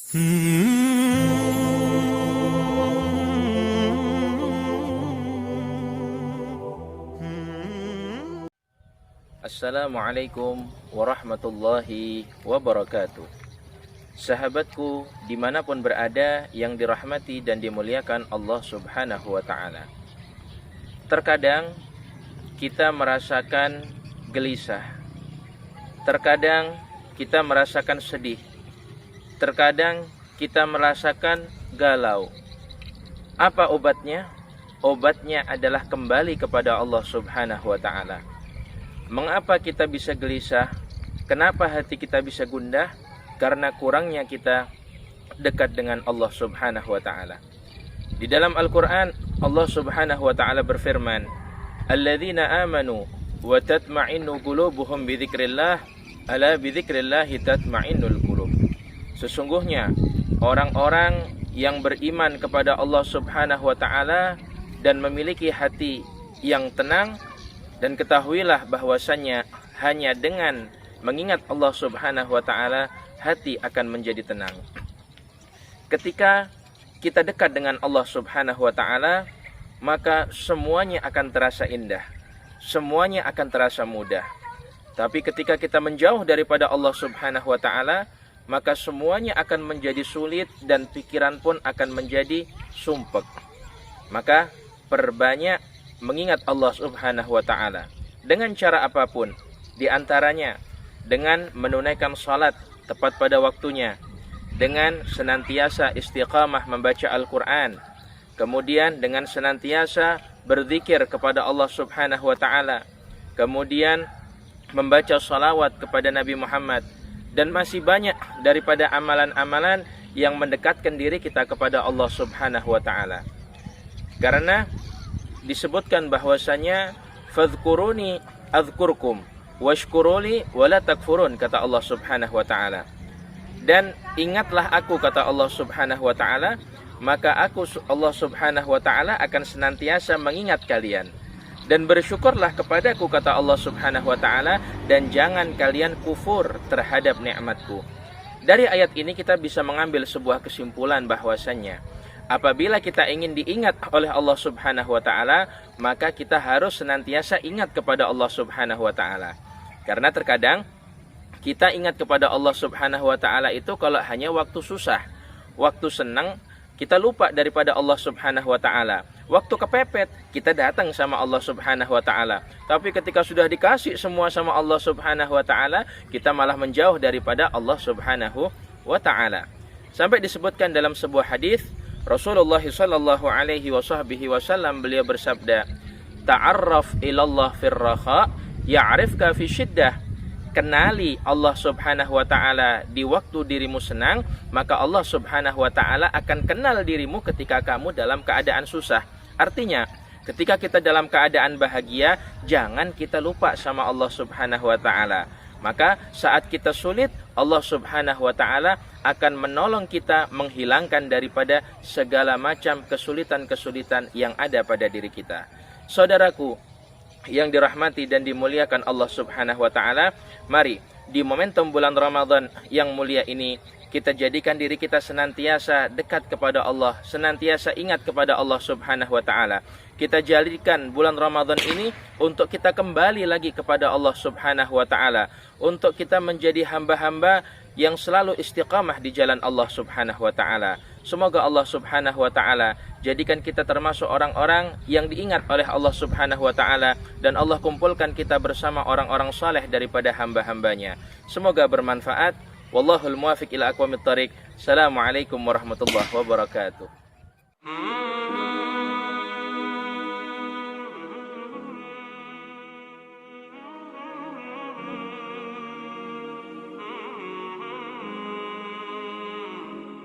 Assalamualaikum warahmatullahi wabarakatuh. Sahabatku dimanapun berada yang dirahmati dan dimuliakan Allah subhanahu wa ta'ala, terkadang kita merasakan gelisah, terkadang kita merasakan sedih, terkadang kita merasakan galau. Apa obatnya? Obatnya adalah kembali kepada Allah subhanahu wa ta'ala. Mengapa kita bisa gelisah? Kenapa hati kita bisa gundah? Karena kurangnya kita dekat dengan Allah subhanahu wa ta'ala. Di dalam Al-Quran, Allah subhanahu wa ta'ala berfirman, Alladzina amanu wa tatma'innu qulubuhum bidzikrillah, ala bidzikrillahi tatma'innul qulub. Sesungguhnya orang-orang yang beriman kepada Allah subhanahu wa ta'ala dan memiliki hati yang tenang, dan ketahuilah bahwasannya hanya dengan mengingat Allah subhanahu wa ta'ala hati akan menjadi tenang. Ketika kita dekat dengan Allah subhanahu wa ta'ala, maka semuanya akan terasa indah, semuanya akan terasa mudah. Tapi ketika kita menjauh daripada Allah subhanahu wa ta'ala, maka semuanya akan menjadi sulit dan pikiran pun akan menjadi sumpek. Maka perbanyak mengingat Allah subhanahu wa ta'ala dengan cara apapun, di antaranya dengan menunaikan salat tepat pada waktunya, dengan senantiasa istiqamah membaca Al-Quran, kemudian dengan senantiasa berzikir kepada Allah subhanahu wa ta'ala, kemudian membaca salawat kepada Nabi Muhammad, dan masih banyak daripada amalan-amalan yang mendekatkan diri kita kepada Allah subhanahu wa ta'ala. Karena disebutkan bahwasanya fadhkuruni adzkurkum washkuruli wala takfurun, kata Allah subhanahu wa ta'ala. Dan ingatlah aku, kata Allah subhanahu wa ta'ala, maka aku Allah subhanahu wa ta'ala akan senantiasa mengingat kalian. Dan bersyukurlah kepadaku, kata Allah subhanahu wa ta'ala, dan jangan kalian kufur terhadap nikmatku. Dari ayat ini kita bisa mengambil sebuah kesimpulan bahwasannya apabila kita ingin diingat oleh Allah subhanahu wa ta'ala, maka kita harus senantiasa ingat kepada Allah subhanahu wa ta'ala. Karena terkadang kita ingat kepada Allah subhanahu wa ta'ala itu kalau hanya waktu susah. Waktu senang kita lupa daripada Allah subhanahu wa ta'ala. Waktu kepepet kita datang sama Allah subhanahu wa ta'ala. Tapi ketika sudah dikasih semua sama Allah subhanahu wa ta'ala, kita malah menjauh daripada Allah subhanahu wa ta'ala. Sampai disebutkan dalam sebuah hadis, Rasulullah sallallahu alaihi wasallam beliau bersabda, ta'arraf ilallah firraha ya'rifka fi syiddah. Kenali Allah subhanahu wa ta'ala di waktu dirimu senang, maka Allah subhanahu wa ta'ala akan kenal dirimu ketika kamu dalam keadaan susah. Artinya, ketika kita dalam keadaan bahagia, jangan kita lupa sama Allah subhanahu wa ta'ala. Maka saat kita sulit, Allah subhanahu wa ta'ala akan menolong kita menghilangkan daripada segala macam kesulitan-kesulitan yang ada pada diri kita. Saudaraku yang dirahmati dan dimuliakan Allah subhanahu wa ta'ala, mari di momentum bulan Ramadan yang mulia ini kita jadikan diri kita senantiasa dekat kepada Allah, senantiasa ingat kepada Allah subhanahu wa ta'ala. Kita jadikan bulan Ramadan ini untuk kita kembali lagi kepada Allah subhanahu wa ta'ala, untuk kita menjadi hamba-hamba yang selalu istiqamah di jalan Allah subhanahu wa ta'ala. Semoga Allah subhanahu wa ta'ala jadikan kita termasuk orang-orang yang diingat oleh Allah subhanahu wa ta'ala, dan Allah kumpulkan kita bersama orang-orang saleh daripada hamba-hambanya. Semoga bermanfaat. Wallahul muwafiq ila aqwamit thariq. Assalamualaikum warahmatullahi wabarakatuh.